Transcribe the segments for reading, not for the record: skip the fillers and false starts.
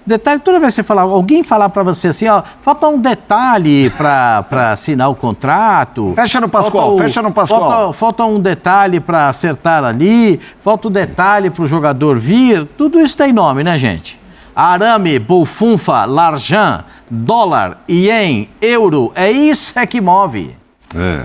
Detalhe, toda vez que você falar, alguém falar para você assim, ó, falta um detalhe para assinar o contrato. Fecha no Pascoal, fecha no Pascoal. Falta um detalhe para acertar ali, falta um detalhe para o jogador vir. Tudo isso tem nome, né, gente? Arame, bufunfa, l'argent, dólar, ien, euro, é isso que move.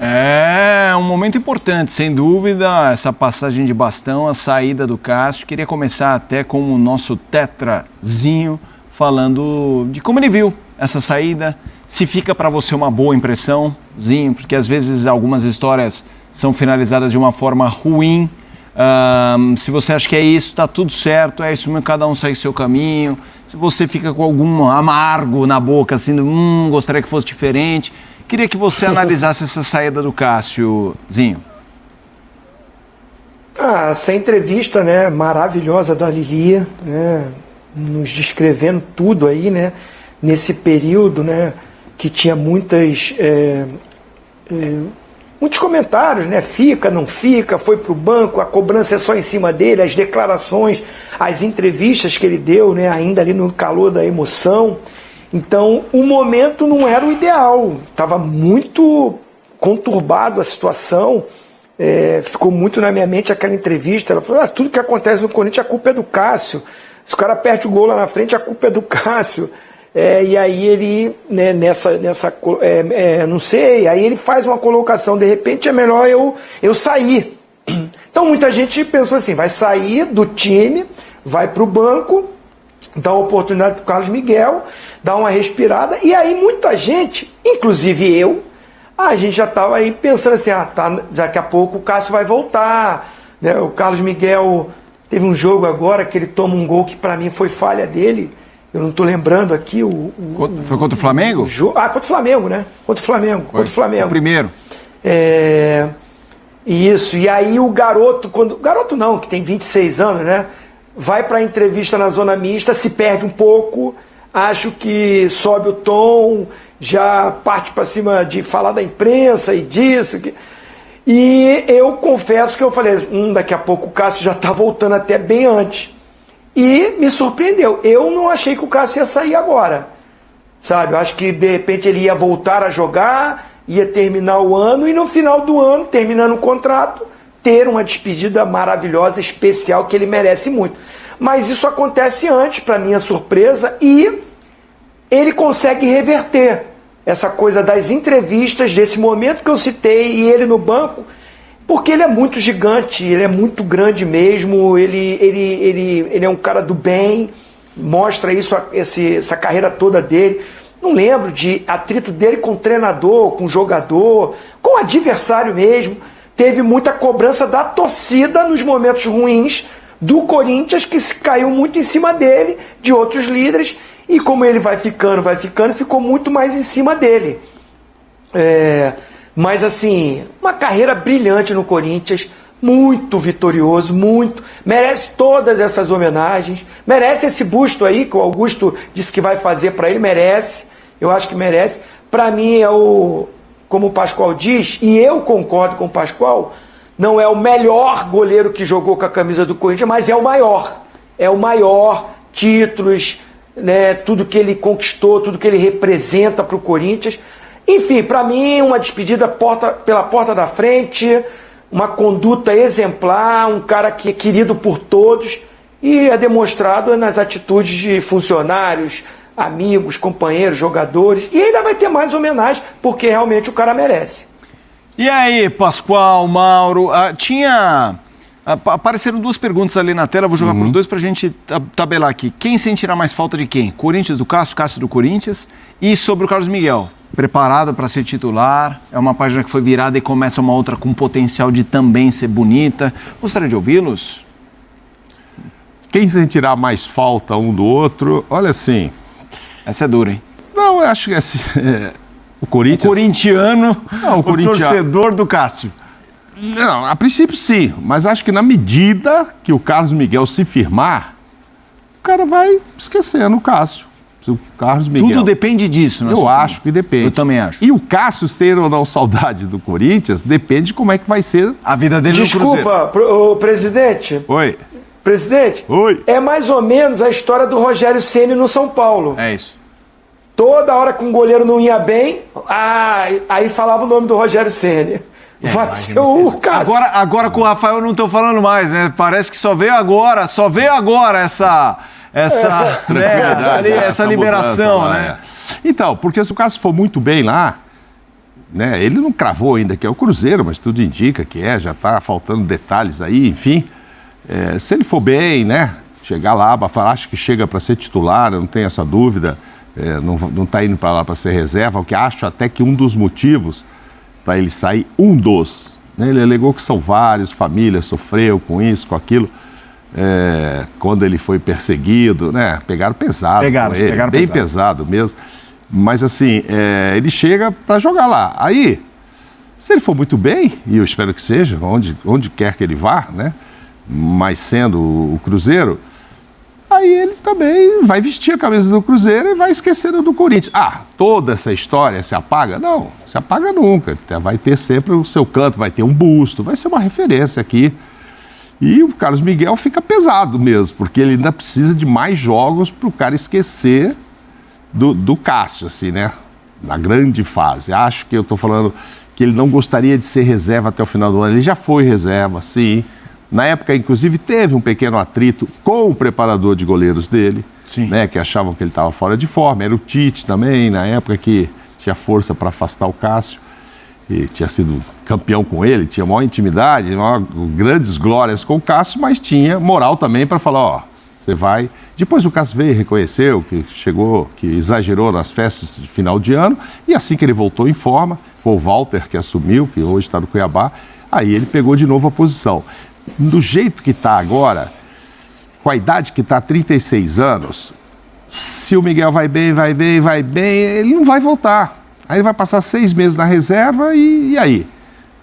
É um momento importante, sem dúvida, essa passagem de bastão, a saída do Cássio. Queria começar até com o nosso tetrazinho, falando de como ele viu essa saída, se fica para você uma boa impressão, Zinho, porque às vezes algumas histórias são finalizadas de uma forma ruim. Se você acha que é isso, tá tudo certo, é isso mesmo, cada um segue seu caminho. Se você fica com algum amargo na boca, assim, gostaria que fosse diferente. Queria que você analisasse essa saída do Cássio, Zinho. Essa entrevista, né, maravilhosa da Lili, né, nos descrevendo tudo aí, né, nesse período, né, que tinha muitos comentários, né, fica, não fica, foi para o banco, a cobrança é só em cima dele, as declarações, as entrevistas que ele deu, né, ainda ali no calor da emoção. Então, o momento não era o ideal, estava muito conturbado a situação, ficou muito na minha mente aquela entrevista. Ela falou, tudo que acontece no Corinthians, a culpa é do Cássio, se o cara perde o gol lá na frente, a culpa é do Cássio. E aí ele, né, não sei, aí ele faz uma colocação, de repente é melhor eu sair. Então muita gente pensou assim, vai sair do time, vai para o banco, dá uma oportunidade para o Carlos Miguel, dá uma respirada, e aí muita gente, inclusive eu, a gente já estava aí pensando assim, daqui a pouco o Cássio vai voltar, né? O Carlos Miguel teve um jogo agora que ele toma um gol que para mim foi falha dele, eu não estou lembrando aqui Foi contra o Flamengo? Contra o Flamengo, né? Contra o Flamengo. O primeiro. Isso, e aí o garoto, garoto não, que tem 26 anos, né? Vai para a entrevista na zona mista, se perde um pouco, acho que sobe o tom, já parte para cima de falar da imprensa e disso. E eu confesso que eu falei, daqui a pouco o Cássio já está voltando até bem antes. E me surpreendeu, eu não achei que o Cássio ia sair agora, sabe? Eu acho que de repente ele ia voltar a jogar, ia terminar o ano e no final do ano, terminando o contrato, ter uma despedida maravilhosa, especial, que ele merece muito. Mas isso acontece antes, para minha surpresa, e ele consegue reverter essa coisa das entrevistas, desse momento que eu citei, e ele no banco, porque ele é muito gigante, ele é muito grande mesmo, ele é um cara do bem, mostra isso, essa carreira toda dele. Não lembro de atrito dele com o treinador, com o jogador, com o adversário mesmo. Teve muita cobrança da torcida nos momentos ruins do Corinthians, que se caiu muito em cima dele, de outros líderes, e como ele vai ficando, ficou muito mais em cima dele. Mas assim, uma carreira brilhante no Corinthians, muito vitorioso, merece todas essas homenagens, merece esse busto aí, que o Augusto disse que vai fazer para ele, merece, eu acho que merece. Para mim como o Pascoal diz, e eu concordo com o Pascoal, não é o melhor goleiro que jogou com a camisa do Corinthians, mas é o maior, títulos, né, tudo que ele conquistou, tudo que ele representa para o Corinthians. Enfim, para mim, uma despedida pela porta da frente, uma conduta exemplar, um cara que é querido por todos e é demonstrado nas atitudes de funcionários, amigos, companheiros, jogadores, e ainda vai ter mais homenagem, porque realmente o cara merece. E aí, Pascoal, Mauro, apareceram duas perguntas ali na tela, vou jogar para os dois para a gente tabelar aqui. Quem sentirá mais falta de quem? Corinthians do Cássio, Cássio do Corinthians, e sobre o Carlos Miguel. Preparado para ser titular, é uma página que foi virada e começa uma outra com potencial de também ser bonita. Gostaria de ouvi-los? Quem sentirá mais falta um do outro? Olha assim... Essa é dura, hein? Não, eu acho que assim, o Corinthians... O corintiano, o torcedor do Cássio. Não, a princípio sim, mas acho que na medida que o Carlos Miguel se firmar, o cara vai esquecendo o Cássio. O Carlos Miguel. Tudo depende disso, né? Eu acho que depende. Eu também acho. E o Cássio, ter ou não saudade do Corinthians, depende de como é que vai ser a vida dele no Cruzeiro. Desculpa, presidente. Oi. Presidente, Oi. é mais ou menos a história do Rogério Ceni no São Paulo. É isso. Toda hora que um goleiro não ia bem, aí falava o nome do Rogério Ceni. Vai ser o caso. Agora com o Rafael eu não estou falando mais, né? Parece que só veio agora essa liberação, mudança, né? Então, porque se o Cássio for muito bem lá, né? Ele não cravou ainda que é o Cruzeiro, mas tudo indica que já está faltando detalhes aí, enfim. Se ele for bem, né? Chegar lá, acho que chega para ser titular, eu não tenho essa dúvida. Não está indo para lá para ser reserva, o que acho até que um dos motivos para ele sair, né? Ele alegou que são vários, família sofreu com isso, com aquilo, quando ele foi perseguido, né? Pegaram pesado com ele, pegaram bem pesado mesmo, mas assim, ele chega para jogar lá, aí, se ele for muito bem, e eu espero que seja, onde quer que ele vá, né? Mas sendo o Cruzeiro, aí ele também vai vestir a camisa do Cruzeiro e vai esquecendo do Corinthians. Toda essa história se apaga? Não, se apaga nunca. Vai ter sempre o seu canto, vai ter um busto, vai ser uma referência aqui. E o Carlos Miguel fica pesado mesmo, porque ele ainda precisa de mais jogos para o cara esquecer do Cássio, assim, né? Na grande fase. Acho que eu estou falando que ele não gostaria de ser reserva até o final do ano. Ele já foi reserva, sim. Na época, inclusive, teve um pequeno atrito com o preparador de goleiros dele, né, que achavam que ele estava fora de forma. Era o Tite também, na época que tinha força para afastar o Cássio. E tinha sido campeão com ele, tinha maior intimidade, grandes glórias com o Cássio, mas tinha moral também para falar, você vai... Depois o Cássio veio e reconheceu que chegou, que exagerou nas festas de final de ano, e assim que ele voltou em forma, foi o Walter que assumiu, que hoje está no Cuiabá, aí ele pegou de novo a posição. Do jeito que está agora, com a idade que está, 36 anos, se o Miguel vai bem, ele não vai voltar. Aí ele vai passar 6 meses na reserva e aí?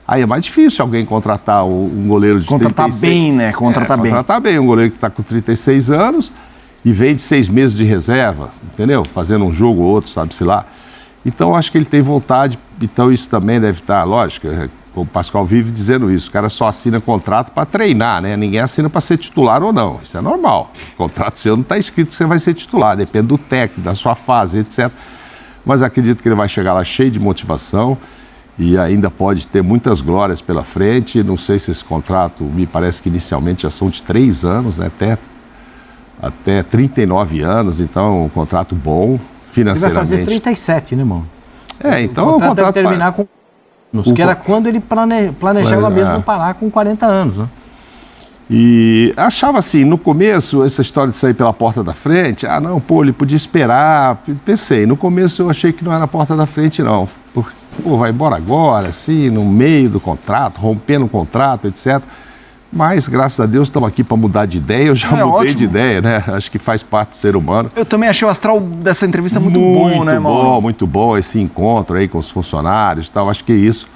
Aí é mais difícil alguém contratar um goleiro de 36 anos. Contratar bem, né? Contratar bem um goleiro que está com 36 anos e vem de 6 meses de reserva, entendeu? Fazendo um jogo ou outro, sabe-se lá. Então, acho que ele tem vontade, então isso também deve estar, lógico, o Pascoal vive dizendo isso, o cara só assina contrato para treinar, né? Ninguém assina para ser titular ou não, isso é normal. O contrato seu não está escrito que você vai ser titular, depende do técnico, da sua fase, etc. Mas acredito que ele vai chegar lá cheio de motivação e ainda pode ter muitas glórias pela frente. Não sei se esse contrato, me parece que inicialmente já são de 3 anos, né? Até 39 anos, então é um contrato bom, financeiramente. Ele vai fazer 37, né, irmão? Então o contrato deve terminar com... que era quando ele planejava mesmo parar com 40 anos, né? E achava assim, no começo, essa história de sair pela porta da frente, ele podia esperar, pensei, no começo eu achei que não era a porta da frente não, porque, vai embora agora, assim, no meio do contrato, rompendo o contrato, etc. Mas, graças a Deus, estamos aqui para mudar de ideia, eu já mudei ótimo. De ideia, né? Acho que faz parte do ser humano. Eu também achei o astral dessa entrevista muito bom, né, Mauro? Muito bom, esse encontro aí com os funcionários e tal, acho que isso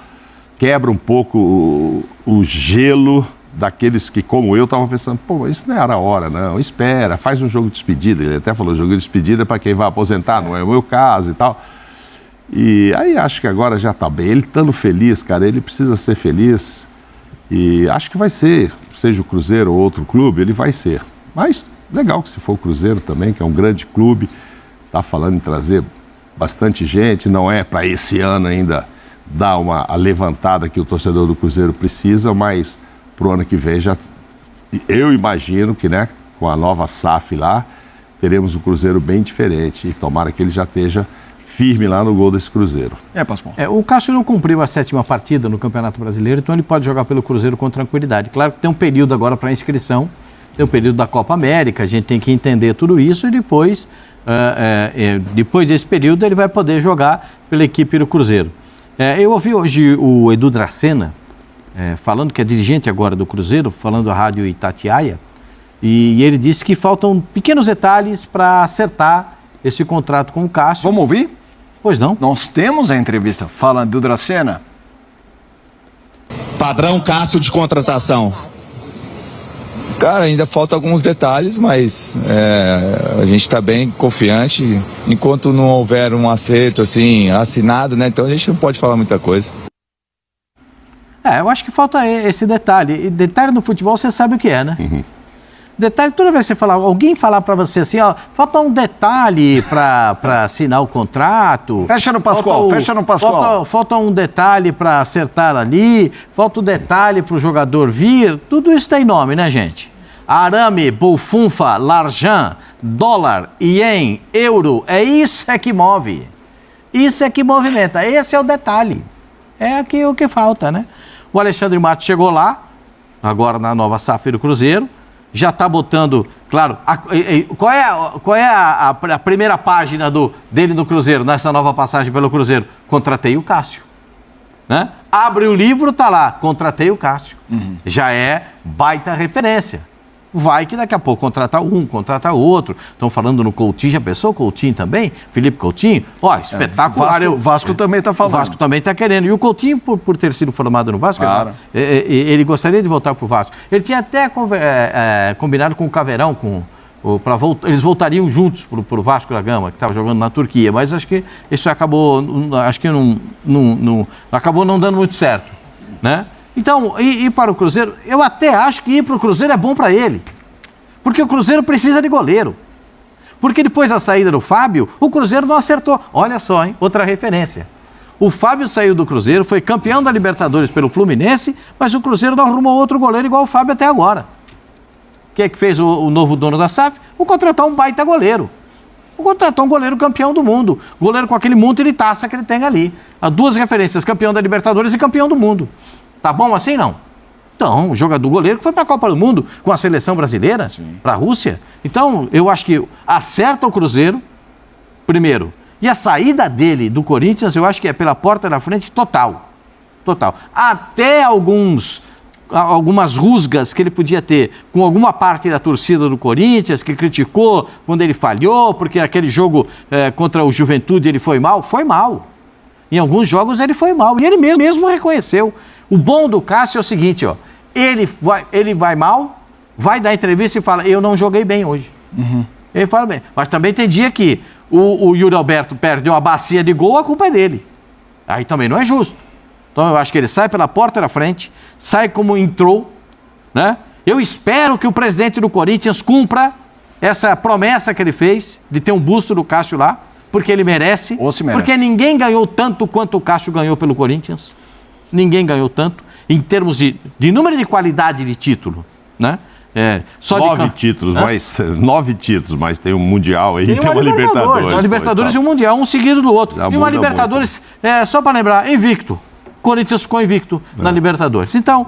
quebra um pouco o gelo daqueles que, como eu, estavam pensando, isso não era a hora, não, espera, faz um jogo de despedida. Ele até falou, jogo de despedida para quem vai aposentar, não é o meu caso e tal. E aí acho que agora já está bem. Ele estando feliz, cara, ele precisa ser feliz. E acho que vai ser, seja o Cruzeiro ou outro clube, ele vai ser. Mas legal que se for o Cruzeiro também, que é um grande clube, está falando em trazer bastante gente, não é para esse ano ainda dar a levantada que o torcedor do Cruzeiro precisa, mas para o ano que vem já, eu imagino que, né, com a nova SAF lá, teremos um Cruzeiro bem diferente e tomara que ele já esteja firme lá no gol desse Cruzeiro. Pascoal. O Cássio não cumpriu a 7ª partida no Campeonato Brasileiro, então ele pode jogar pelo Cruzeiro com tranquilidade. Claro que tem um período agora para inscrição, tem o período da Copa América, a gente tem que entender tudo isso e depois desse período ele vai poder jogar pela equipe do Cruzeiro. Eu ouvi hoje o Edu Dracena, falando que é dirigente agora do Cruzeiro, falando à Rádio Itatiaia, e ele disse que faltam pequenos detalhes para acertar esse contrato com o Cássio. Vamos ouvir? Pois não. Nós temos a entrevista. Fala do Dracena. Padrão Cássio de contratação. Cara, ainda falta alguns detalhes, mas a gente está bem confiante. Enquanto não houver um acerto assim, assinado, né? Então a gente não pode falar muita coisa. Eu acho que falta esse detalhe. E detalhe no futebol você sabe o que é, né? Uhum. Detalhe, toda vez que você falar, alguém falar para você assim, ó, falta um detalhe para assinar o contrato. Fecha no Pascoal, fecha no Pascoal. Falta um detalhe para acertar ali, falta um detalhe para o jogador vir. Tudo isso tem nome, né, gente? Arame, bolfunfa, l'argent, dólar, ien, euro, isso que move. Isso é que movimenta. Esse é o detalhe. É aqui o que falta, né? O Alexandre Matos chegou lá, agora na nova SAF do Cruzeiro, já está botando, claro, qual é a primeira página dele no Cruzeiro, nessa nova passagem pelo Cruzeiro? Contratei o Cássio. Né? Abre o livro, tá lá, contratei o Cássio. Já é baita referência. Vai que daqui a pouco contrata um, contrata outro. Estão falando no Coutinho, já pensou? Coutinho também? Felipe Coutinho? Ó, espetacular. O Vasco também está falando. O Vasco também está querendo. E o Coutinho, por ter sido formado no Vasco, claro. ele gostaria de voltar para o Vasco. Ele tinha até combinado com o Caveirão, eles voltariam juntos para o Vasco da Gama, que estava jogando na Turquia. Mas acho que isso acabou, acabou não dando muito certo, né? Então, ir para o Cruzeiro, eu até acho que ir para o Cruzeiro é bom para ele. Porque o Cruzeiro precisa de goleiro. Porque depois da saída do Fábio, o Cruzeiro não acertou. Olha só, hein? Outra referência. O Fábio saiu do Cruzeiro, foi campeão da Libertadores pelo Fluminense, mas o Cruzeiro não arrumou outro goleiro igual o Fábio até agora. O que é que fez o novo dono da SAF? Contratar um baita goleiro. Contratou um goleiro campeão do mundo. Goleiro com aquele monte de taça que ele tem ali. Há duas referências, campeão da Libertadores e campeão do mundo. Tá bom assim, não? Então, o jogador goleiro que foi para a Copa do Mundo com a seleção brasileira, para a Rússia. Então, eu acho que acerta o Cruzeiro, primeiro. E a saída dele do Corinthians, eu acho que é pela porta da frente total. Total. Até algumas rusgas que ele podia ter com alguma parte da torcida do Corinthians, que criticou quando ele falhou, porque aquele jogo contra o Juventude ele foi mal. Foi mal. Em alguns jogos ele foi mal. E ele mesmo reconheceu. O bom do Cássio é o seguinte, ó, ele vai mal, vai dar entrevista e fala, eu não joguei bem hoje. Ele fala bem. Mas também tem dia que o Yuri Alberto perde uma bacia de gol, a culpa é dele. Aí também não é justo. Então eu acho que ele sai pela porta da frente, sai como entrou, né? Eu espero que o presidente do Corinthians cumpra essa promessa que ele fez de ter um busto do Cássio lá, porque ele merece. Ou se merece. Porque ninguém ganhou tanto quanto o Cássio ganhou pelo Corinthians. Ninguém ganhou tanto, em termos de número de qualidade de título, né? Só 9 títulos, mas tem um Mundial aí, tem uma Libertadores. Uma Libertadores e um Mundial, um seguido do outro. E uma Libertadores, só para lembrar, invicto. Corinthians ficou invicto na Libertadores. Então,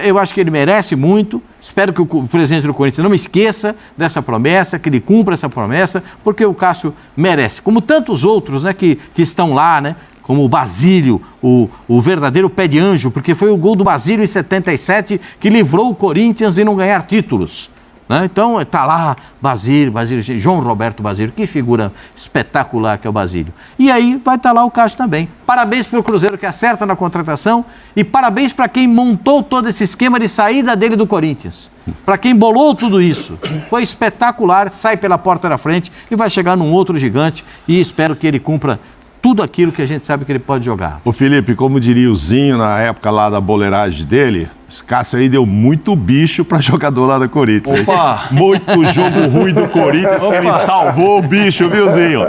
eu acho que ele merece muito. Espero que o presidente do Corinthians não esqueça dessa promessa, que ele cumpra essa promessa, porque o Cássio merece. Como tantos outros, né, que estão lá, né? Como o Basílio, o verdadeiro pé de anjo, porque foi o gol do Basílio em 77 que livrou o Corinthians de não ganhar títulos. Né? Então, está lá Basílio, João Roberto Basílio, que figura espetacular que é o Basílio. E aí vai estar lá o Cássio também. Parabéns para o Cruzeiro que acerta na contratação e parabéns para quem montou todo esse esquema de saída dele do Corinthians. Para quem bolou tudo isso. Foi espetacular, sai pela porta da frente e vai chegar num outro gigante e espero que ele cumpra tudo aquilo que a gente sabe que ele pode jogar. Ô Felipe, como diria o Zinho na época lá da boleiragem dele, esse Cássio aí deu muito bicho para jogador lá da Corinthians. Opa! Muito jogo ruim do Corinthians que ele salvou o bicho, viu, Zinho?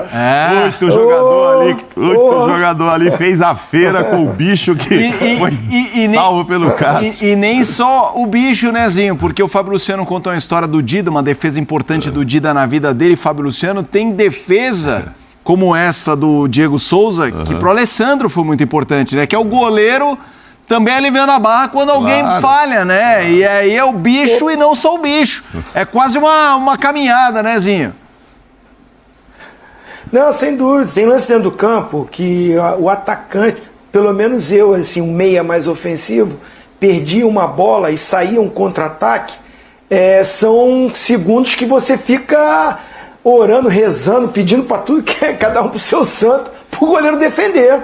Muito jogador ali fez a feira com o bicho que foi salvo pelo Cássio. E nem só o bicho, né, Zinho? Porque o Fábio Luciano contou uma história do Dida, uma defesa importante do Dida na vida dele. Fábio Luciano tem defesa como essa do Diego Souza, que pro Alessandro foi muito importante, né? Que é o goleiro também aliviando a barra quando alguém falha, né? E aí é o bicho e não só o bicho. É quase uma caminhada, né, Zinho? Não, sem dúvida. Tem lance dentro do campo que o atacante, pelo menos eu, assim, um meia mais ofensivo, perdia uma bola e saía um contra-ataque, são segundos que você fica orando, rezando, pedindo para tudo, que é cada um pro seu santo, pro goleiro defender.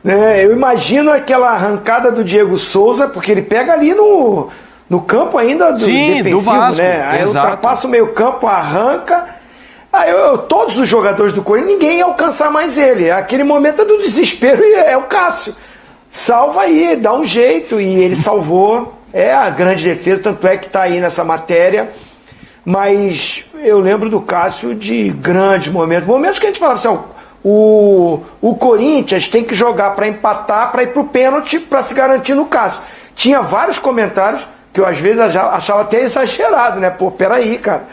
Eu imagino aquela arrancada do Diego Souza, porque ele pega ali no campo ainda defensivo, do Vasco, né? Aí ultrapassa o meio campo, arranca. Aí todos os jogadores do Corinthians, ninguém ia alcançar mais ele. Aquele momento do desespero e é o Cássio. Salva aí, dá um jeito. E ele salvou. É a grande defesa, tanto é que está aí nessa matéria. mas eu lembro do Cássio de grandes momentos que a gente falava assim, o Corinthians tem que jogar para empatar, para ir para o pênalti, para se garantir no Cássio. Tinha vários comentários que eu às vezes achava até exagerado, né? Pô, peraí, cara.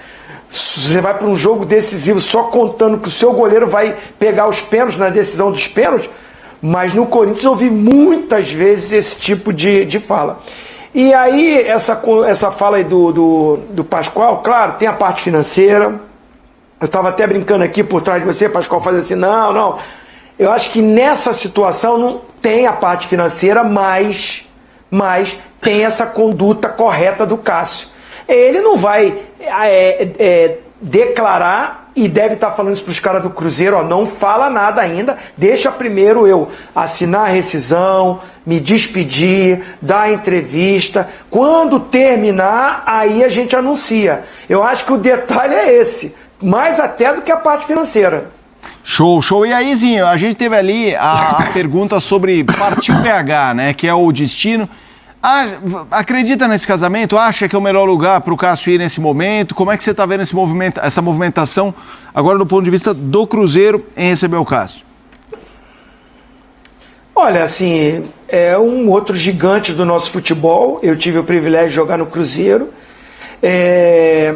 Você vai para um jogo decisivo só contando que o seu goleiro vai pegar os pênaltis na decisão dos pênaltis, mas no Corinthians eu ouvi muitas vezes esse tipo de fala. E aí, essa fala aí do Pascoal, claro, tem a parte financeira. Eu estava até brincando aqui por trás de você, Pascoal, fazendo assim, não. Eu acho que nessa situação não tem a parte financeira, mas tem essa conduta correta do Cássio. Ele não vai declarar, e deve estar falando isso para os caras do Cruzeiro, não fala nada ainda, deixa primeiro eu assinar a rescisão, me despedir, dar a entrevista, quando terminar, aí a gente anuncia. Eu acho que o detalhe é esse, mais até do que a parte financeira. Show. E aí, Zinho, a gente teve ali a pergunta sobre Partiu PH, né, que é o destino. Acredita nesse casamento? Acha que é o melhor lugar para o Cássio ir nesse momento? Como é que você está vendo essa movimentação agora do ponto de vista do Cruzeiro em receber o Cássio? Olha, assim, é um outro gigante do nosso futebol. Eu tive o privilégio de jogar no Cruzeiro.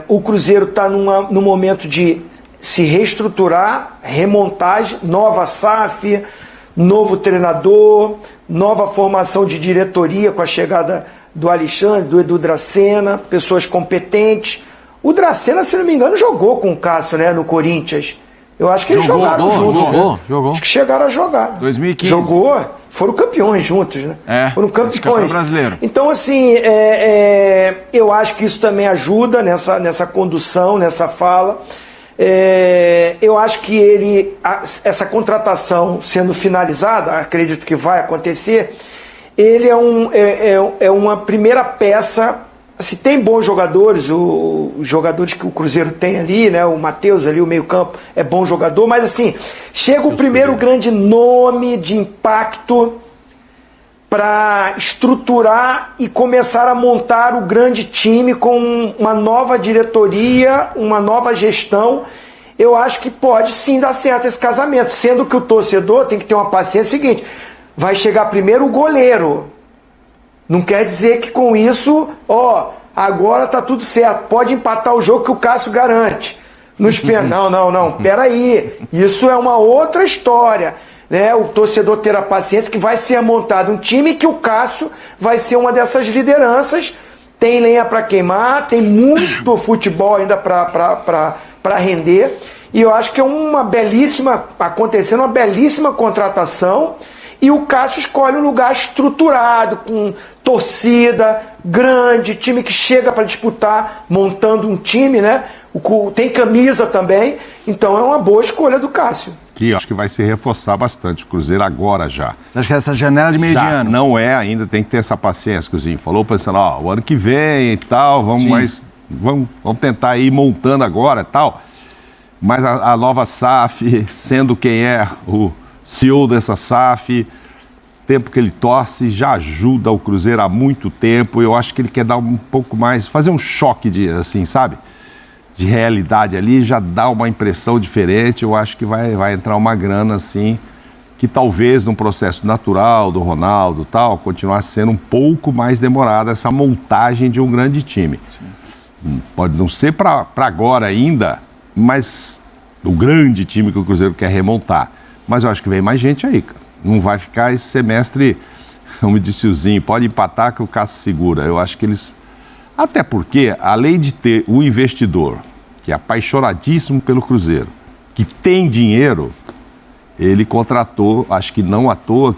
O Cruzeiro está num momento de se reestruturar, remontagem, nova SAF, novo treinador, nova formação de diretoria com a chegada do Alexandre, do Edu Dracena, pessoas competentes. O Dracena, se não me engano, jogou com o Cássio, né, no Corinthians. Eu acho que eles jogaram juntos. Jogou. Acho que chegaram a jogar. 2015. Jogou, foram campeões juntos, né? Foram campeões. Brasileiro. Então, assim, eu acho que isso também ajuda nessa condução, nessa fala. Eu acho que essa contratação sendo finalizada, acredito que vai acontecer, ele é uma primeira peça. Se tem bons jogadores, os jogadores que o Cruzeiro tem ali, né? O Matheus ali, o meio-campo, é bom jogador, mas assim, chega o primeiro grande nome de impacto para estruturar e começar a montar o grande time com uma nova diretoria, uma nova gestão. Eu acho que pode sim dar certo esse casamento, sendo que o torcedor tem que ter uma paciência seguinte, vai chegar primeiro o goleiro. Não quer dizer que com isso, agora tá tudo certo, pode empatar o jogo que o Cássio garante. Nos pênaltis. Não, peraí, isso é uma outra história. Né? O torcedor ter a paciência que vai ser montado um time que o Cássio vai ser uma dessas lideranças. Tem lenha para queimar, tem muito futebol ainda para render. E eu acho que é uma belíssima contratação. E o Cássio escolhe um lugar estruturado, com torcida, grande, time que chega para disputar, montando um time, né? Tem camisa também, então é uma boa escolha do Cássio. Que acho que vai se reforçar bastante o Cruzeiro agora já. Você acha que essa janela de meio de ano? Não é ainda, tem que ter essa paciência que o Zinho falou, pensando, o ano que vem e tal, vamos tentar ir montando agora e tal. Mas a nova SAF, sendo quem é o CEO dessa SAF, tempo que ele torce, já ajuda o Cruzeiro há muito tempo. Eu acho que ele quer dar um pouco mais, fazer um choque de realidade ali, já dá uma impressão diferente. Eu acho que vai entrar uma grana assim, que talvez num processo natural do Ronaldo tal, continuar sendo um pouco mais demorada essa montagem de um grande time. Sim. Pode não ser para agora ainda, mas o grande time que o Cruzeiro quer remontar. Mas eu acho que vem mais gente aí, cara. Não vai ficar esse semestre, como disse o Zinho, pode empatar que o Cássio segura. Eu acho que eles... Até porque, além de ter o investidor, que é apaixonadíssimo pelo Cruzeiro, que tem dinheiro, ele contratou, acho que não à toa,